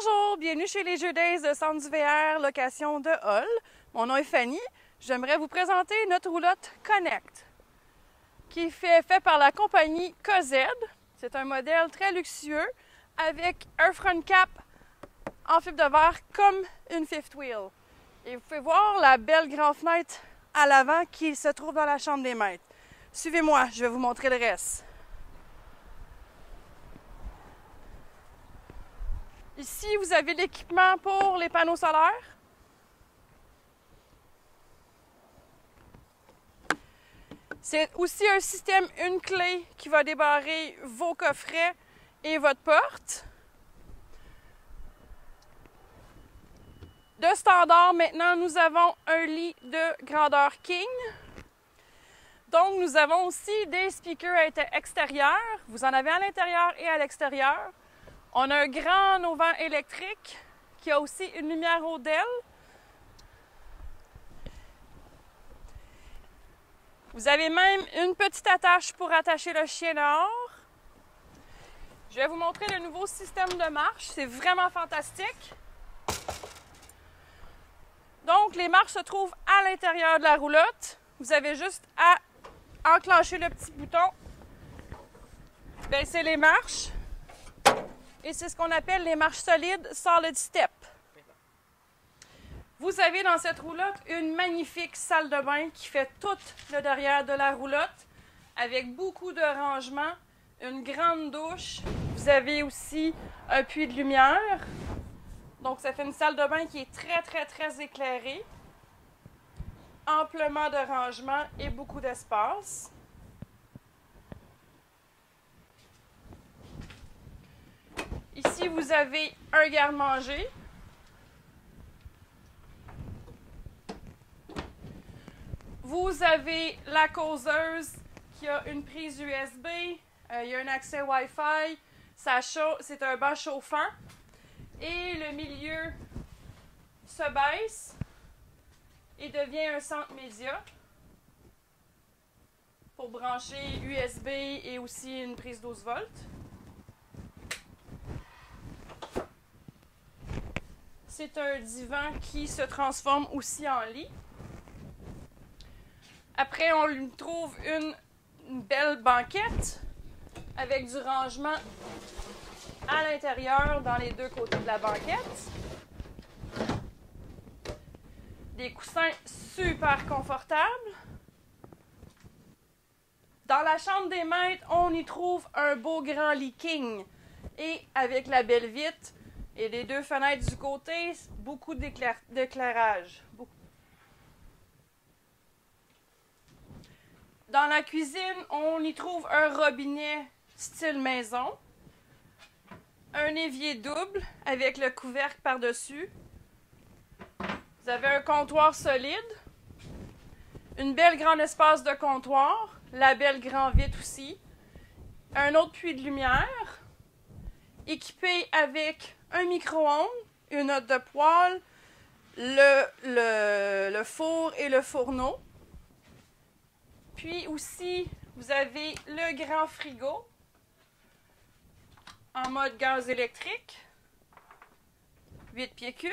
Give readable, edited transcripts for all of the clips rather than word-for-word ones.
Bonjour, bienvenue chez les Jeux Days de Centre du VR, location de Hall. Mon nom est Fanny. J'aimerais vous présenter notre roulotte Connect, qui est fait par la compagnie KZ. C'est un modèle très luxueux avec un front cap en fibre de verre comme une fifth wheel. Et vous pouvez voir la belle grande fenêtre à l'avant qui se trouve dans la chambre des maîtres. Suivez-moi, je vais vous montrer le reste. Ici, vous avez l'équipement pour les panneaux solaires. C'est aussi un système une clé qui va débarrer vos coffrets et votre porte. De standard, maintenant, nous avons un lit de grandeur king. Donc, nous avons aussi des speakers extérieurs. Vous en avez à l'intérieur et à l'extérieur. On a un grand auvent électrique qui a aussi une lumière au DEL. Vous avez même une petite attache pour attacher le chien dehors. Je vais vous montrer le nouveau système de marche. C'est vraiment fantastique. Donc, les marches se trouvent à l'intérieur de la roulotte. Vous avez juste à enclencher le petit bouton, baisser les marches. Et c'est ce qu'on appelle les marches solides solid step. Vous avez dans cette roulotte une magnifique salle de bain qui fait tout le derrière de la roulotte avec beaucoup de rangements, une grande douche. Vous avez aussi un puits de lumière. Donc ça fait une salle de bain qui est très éclairée. Amplement de rangements et beaucoup d'espace. Ici, vous avez un garde-manger. Vous avez la causeuse qui a une prise USB. Il y a un accès Wi-Fi. C'est un banc chauffant. Et le milieu se baisse et devient un centre média pour brancher USB et aussi une prise 12 volts. C'est un divan qui se transforme aussi en lit. Après, on lui trouve une belle banquette avec du rangement à l'intérieur dans les deux côtés de la banquette. Des coussins super confortables. Dans la chambre des maîtres, on y trouve un beau grand lit king. Et avec la belle vitre et les deux fenêtres du côté, beaucoup d'éclairage. Dans la cuisine, on y trouve un robinet style maison. Un évier double avec le couvercle par-dessus. Vous avez un comptoir solide. Une belle grande espace de comptoir. La belle grande vitre aussi. Un autre puits de lumière. Équipé avec un micro-ondes, une hotte de poêle, le four et le fourneau. Puis aussi, vous avez le grand frigo en mode gaz électrique, 8 pieds cubes.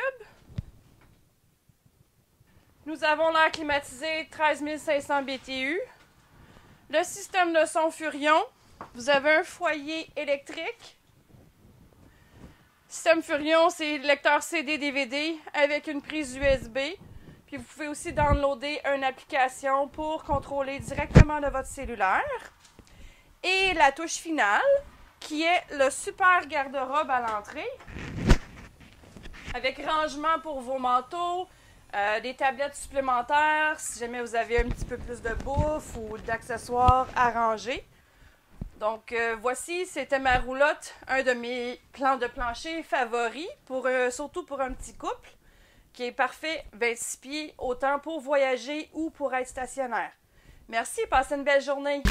Nous avons l'air climatisé 13 500 BTU. Le système de son Furion. Vous avez un foyer électrique. Système Furion, c'est lecteur CD-DVD avec une prise USB. Puis vous pouvez aussi downloader une application pour contrôler directement de votre cellulaire. Et la touche finale, qui est le super garde-robe à l'entrée, avec rangement pour vos manteaux, des tablettes supplémentaires si jamais vous avez un petit peu plus de bouffe ou d'accessoires à ranger. Donc voici, c'était ma roulotte, un de mes plans de plancher favoris, surtout pour un petit couple, qui est parfait, 26 pieds, autant pour voyager ou pour être stationnaire. Merci, passez une belle journée!